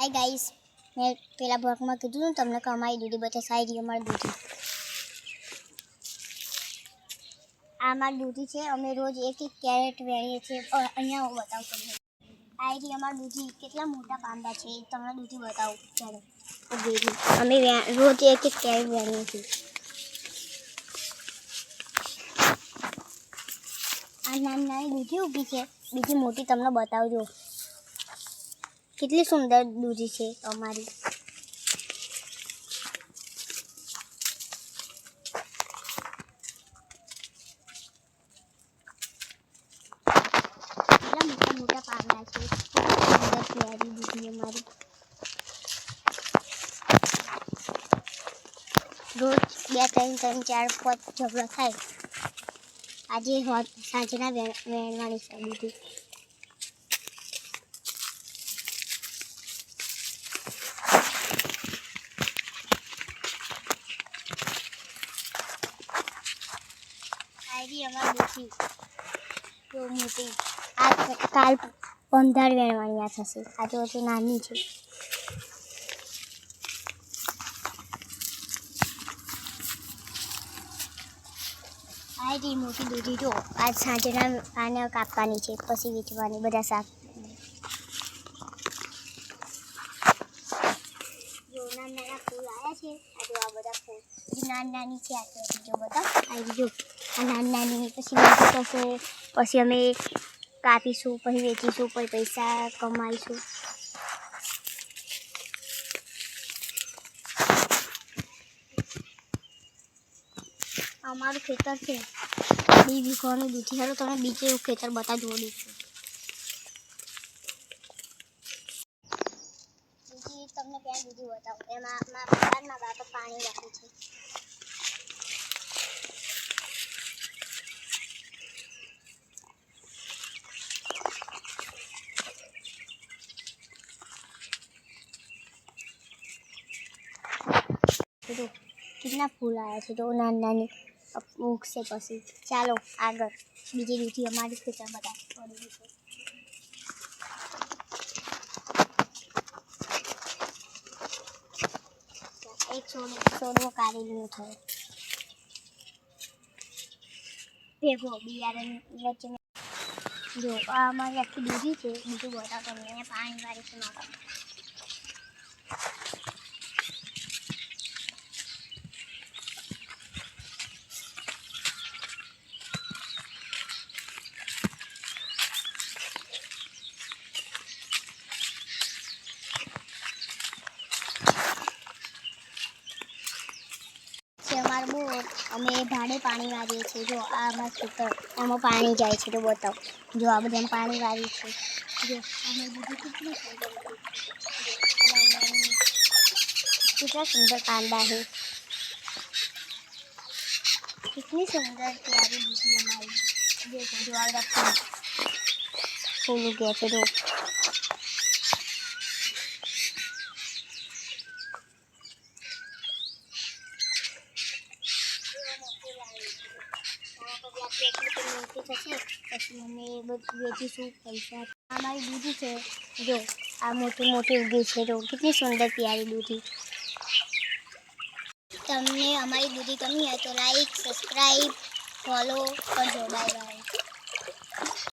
Hi guys, मैं पहला blog में कीधुं तमने के अमारी दूधी बता सारी अमारी दूधी आ अमारी दूधी है। अमे रोज एक एक कैरेट वेणीए छे। अहींया हूँ बताऊं तमने आ रही अमारी दूधी केटला मोटा पांडा छे तमने दूधी बताऊं। चलो अमे रोज एक एक कैरेट वेणीए छे। आ नानी नानी दूधी ऊभी छे, बीजी मोटी तमने बतावजो कितनी सुंदर दूधी है अमारी। मोटा मोटा पांडा है, सुंदर प्यारी दूधी अमारी। रोज 2 3 4 5 झगड़ा थाय। आज सांजना वेणवानी छे दूधी। आयरी अमारी दूधी तो मोटी आज काल 15 वेणवानी आ थशे। आज तो नानी छे। आयरी मोटी दूधी जो आज सांजना आने कापवानी छे, पछी वेचवानी बधा शाक। जो नाना फूल आया छे, आ जो आ बधा फूल जो नानी छे। आ तो जो बता आयरी जो आ नानी पछी मोटी थशे, पछी अमे कापीशुं, पछी वेचीशुं, पछी पैसा कमाईशुं। अमारुं खेतर छे 2 वीघानुं दूधी। हालो तमे बीजे खेतर बता जोड़ी छे। दूधी तमने क्या दूधी बताऊं। एमां मारा बापा पाणी राखे छे। तो कितना फूल आया है। तो नानी नानी ऊख से पसी चलो आगे बीजी दूधी अमारी खेतर बता एक सोडवो काढेलो थयो भेगो बियारण वच्चे जो आ अमारी आखी दूधी छे। बीजું बता तमने अहींया पाणी वारी छे मारा। अमे भाड़े पानी वारीए छे। जो आ अमार खेतर एमां पानी जाय छे। तो बताओ जो आ बधां पानी वारी छे। जो अमे दूधी कितनी सुंदर कितना सुंदर कांदा है। कितनी सुंदर प्यारी दूधी हमारी। देखो जो आ फूल उगे छे। जो हमारी दूधी है जो आ मोटी मोटी उगी है। जो कितनी सुंदर प्यारी दूधी। तमने हमारी दूधी गमी है तो लाइक सब्सक्राइब फॉलो कर दो। Bye bye.